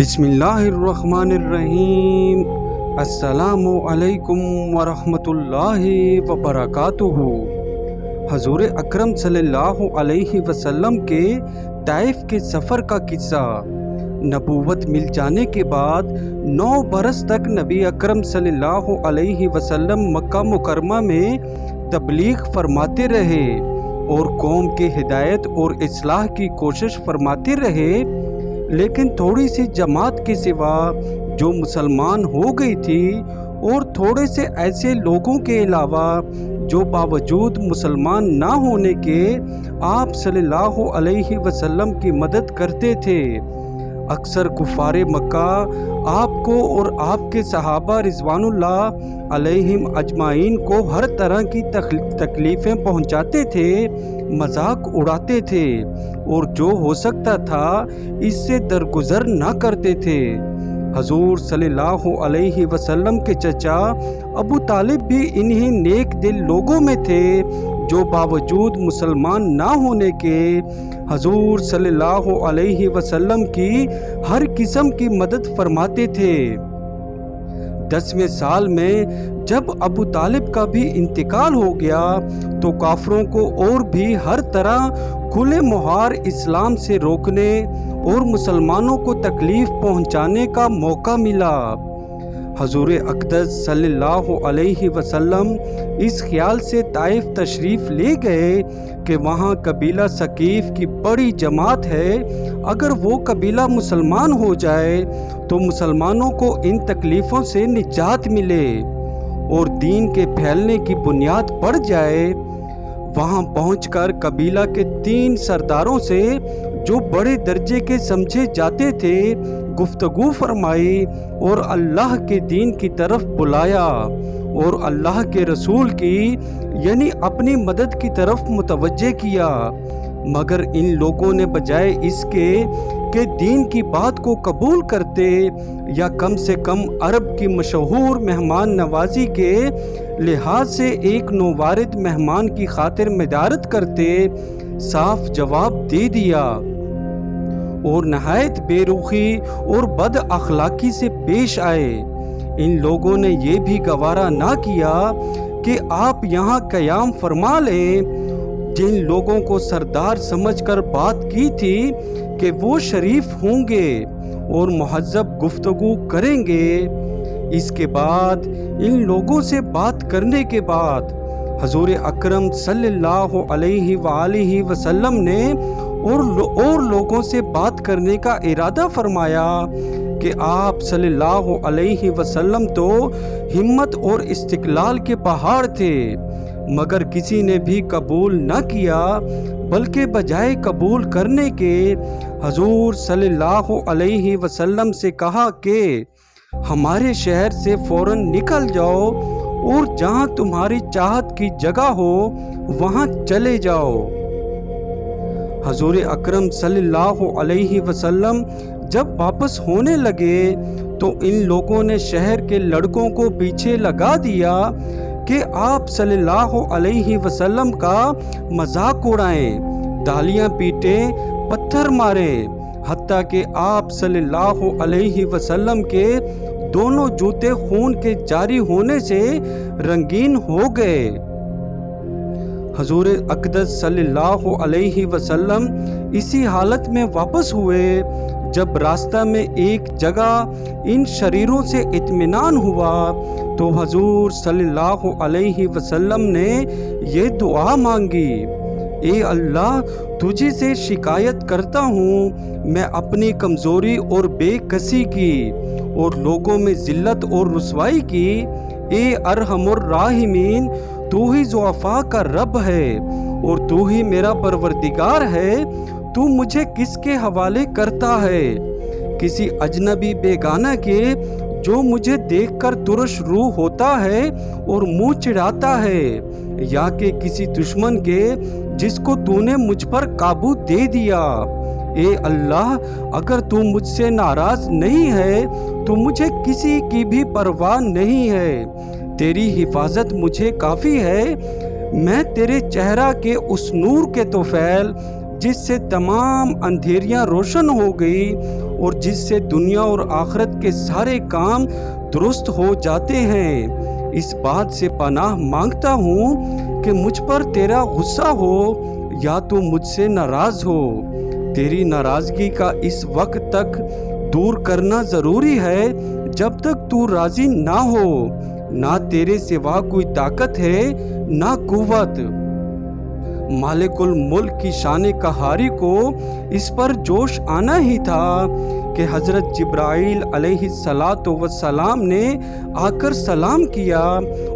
بسم اللہ الرحمن الرحیم۔ السلام علیکم ورحمۃ اللہ وبرکاتہ۔ حضور اکرم صلی اللہ علیہ وسلم کے طائف کے سفر کا قصہ۔ نبوت مل جانے کے بعد 9 برس تک نبی اکرم صلی اللہ علیہ وسلم مکہ مکرمہ میں تبلیغ فرماتے رہے اور قوم کے ہدایت اور اصلاح کی کوشش فرماتے رہے، لیکن تھوڑی سی جماعت کے سوا جو مسلمان ہو گئی تھی اور تھوڑے سے ایسے لوگوں کے علاوہ جو باوجود مسلمان نہ ہونے کے آپ صلی اللہ علیہ وسلم کی مدد کرتے تھے۔ اکثر کفار مکہ آپ کو اور آپ کے صحابہ رضوان اللہ علیہم اجمعین کو ہر طرح کی تکلیفیں پہنچاتے تھے، مذاق اڑاتے تھے اور جو ہو سکتا تھا اس سے درگزر نہ کرتے تھے۔ حضور صلی اللہ علیہ وسلم کے چچا ابو طالب بھی انہی نیک دل لوگوں میں تھے جو باوجود مسلمان نہ ہونے کے حضور صلی اللہ علیہ وسلم کی ہر قسم کی مدد فرماتے تھے۔ 10ویں سال میں جب ابو طالب کا بھی انتقال ہو گیا تو کافروں کو اور بھی ہر طرح کھلے مہار اسلام سے روکنے اور مسلمانوں کو تکلیف پہنچانے کا موقع ملا۔ حضور اقدس صلی اللہ علیہ وسلم اس خیال سے طائف تشریف لے گئے کہ وہاں قبیلہ ثقیف کی بڑی جماعت ہے، اگر وہ قبیلہ مسلمان ہو جائے تو مسلمانوں کو ان تکلیفوں سے نجات ملے اور دین کے پھیلنے کی بنیاد پڑ جائے۔ وہاں پہنچ کر قبیلہ کے 3 سرداروں سے جو بڑے درجے کے سمجھے جاتے تھے گفتگو فرمائی اور اللہ کے دین کی طرف بلایا اور اللہ کے رسول کی یعنی اپنی مدد کی طرف متوجہ کیا، مگر ان لوگوں نے بجائے اس کے کہ دین کی بات کو قبول کرتے یا کم سے کم عرب کی مشہور مہمان نوازی کے لحاظ سے ایک نووارد مہمان کی خاطر مدارت کرتے، صاف جواب دے دیا اور نہایت بے رخی اور بد اخلاقی سے پیش آئے۔ ان لوگوں نے یہ بھی گوارا نہ کیا کہ آپ یہاں قیام فرما لیں۔ جن لوگوں کو سردار سمجھ کر بات کی تھی کہ وہ شریف ہوں گے اور مہذب گفتگو کریں گے، اس کے بعد ان لوگوں سے بات کرنے کے بعد حضور اکرم صلی اللہ علیہ وآلہ وسلم نے اور لوگوں سے بات کرنے کا ارادہ فرمایا کہ آپ صلی اللہ علیہ وسلم تو ہمت اور استقلال کے پہاڑ تھے، مگر کسی نے بھی قبول نہ کیا، بلکہ بجائے قبول کرنے کے حضور صلی اللہ علیہ وسلم سے کہا کہ ہمارے شہر سے فوراً نکل جاؤ اور جہاں تمہاری چاہت کی جگہ ہو وہاں چلے جاؤ۔ حضور اکرم صلی اللہ علیہ وسلم جب واپس ہونے لگے تو ان لوگوں نے شہر کے لڑکوں کو پیچھے لگا دیا کہ آپ صلی اللہ علیہ وسلم کا مذاق اڑائیں، تالیاں پیٹیں، پتھر ماریں، حتیٰ کہ آپ صلی اللہ علیہ وسلم کے دونوں جوتے خون کے جاری ہونے سے رنگین ہو گئے۔ حضور اقدس صلی اللہ علیہ وسلم اسی حالت میں واپس ہوئے جب راستہ میں ایک جگہ ان شریروں سے اطمینان ہوا تو حضور صلی اللہ علیہ وسلم نے یہ دعا مانگی، اے اللہ تجھے سے شکایت کرتا ہوں میں اپنی کمزوری اور بے کسی کی اور لوگوں میں ذلت اور رسوائی کی، اے ارحم الراحمین تو ہی ضعفاء کا رب ہے اور تو ہی میرا پروردگار ہے، تو مجھے کس کے حوالے کرتا ہے؟ کسی اجنبی بیگانہ کے جو مجھے دیکھ کر ترش روح ہوتا ہے اور منہ چڑھاتا ہے، یا کہ کسی دشمن کے جس کو تو نے مجھ پر قابو دے دیا؟ اے اللہ اگر تو مجھ سے ناراض نہیں ہے تو مجھے کسی کی بھی پرواہ نہیں ہے، تیری حفاظت مجھے کافی ہے، میں تیرے چہرہ کے اس نور کے طفیل جس سے تمام اندھیریاں روشن ہو گئی اور جس سے دنیا اور آخرت کے سارے کام درست ہو جاتے ہیں۔ اس بات سے پناہ مانگتا ہوں کہ مجھ پر تیرا غصہ ہو یا تو مجھ سے ناراض ہو۔ تیری ناراضگی کا اس وقت تک دور کرنا ضروری ہے جب تک تو راضی نہ ہو۔ نہ تیرے سوا کوئی طاقت ہے نہ قوت۔ مالک الملک کی شان قہاری کو اس پر جوش آنا ہی تھا کہ حضرت جبرائیل علیہ السلام نے آ کر سلام کیا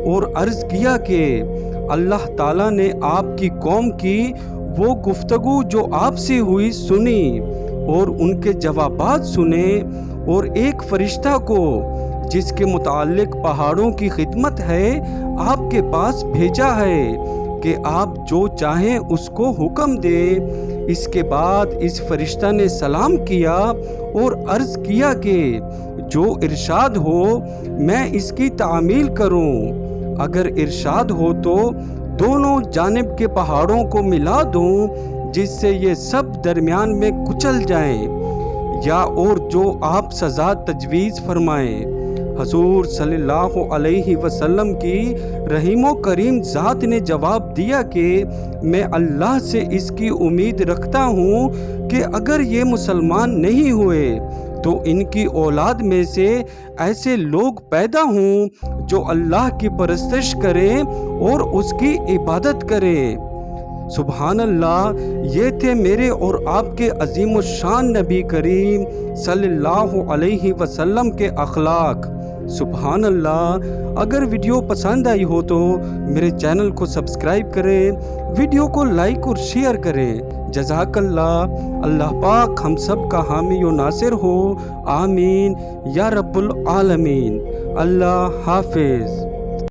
اور عرض کیا کہ اللہ تعالیٰ نے آپ کی قوم کی وہ گفتگو جو آپ سے ہوئی سنی اور ان کے جوابات سنے، اور ایک فرشتہ کو جس کے متعلق پہاڑوں کی خدمت ہے آپ کے پاس بھیجا ہے کہ آپ جو چاہیں اس کو حکم دیں۔ اس کے بعد اس فرشتہ نے سلام کیا اور عرض کیا کہ جو ارشاد ہو میں اس کی تعمیل کروں۔ اگر ارشاد ہو تو دونوں جانب کے پہاڑوں کو ملا دوں جس سے یہ سب درمیان میں کچل جائیں، یا اور جو آپ سزا تجویز فرمائیں۔ حضور صلی اللہ علیہ وسلم کی رحیم و کریم ذات نے جواب دیا کہ میں اللہ سے اس کی امید رکھتا ہوں کہ اگر یہ مسلمان نہیں ہوئے تو ان کی اولاد میں سے ایسے لوگ پیدا ہوں جو اللہ کی پرستش کریں اور اس کی عبادت کریں۔ سبحان اللہ، یہ تھے میرے اور آپ کے عظیم الشان نبی کریم صلی اللہ علیہ وسلم کے اخلاق۔ سبحان اللہ۔ اگر ویڈیو پسند آئی ہو تو میرے چینل کو سبسکرائب کریں، ویڈیو کو لائک اور شیئر کریں۔ جزاک اللہ۔ اللہ پاک ہم سب کا حامی و ناصر ہو، آمین یا رب العالمین۔ اللہ حافظ۔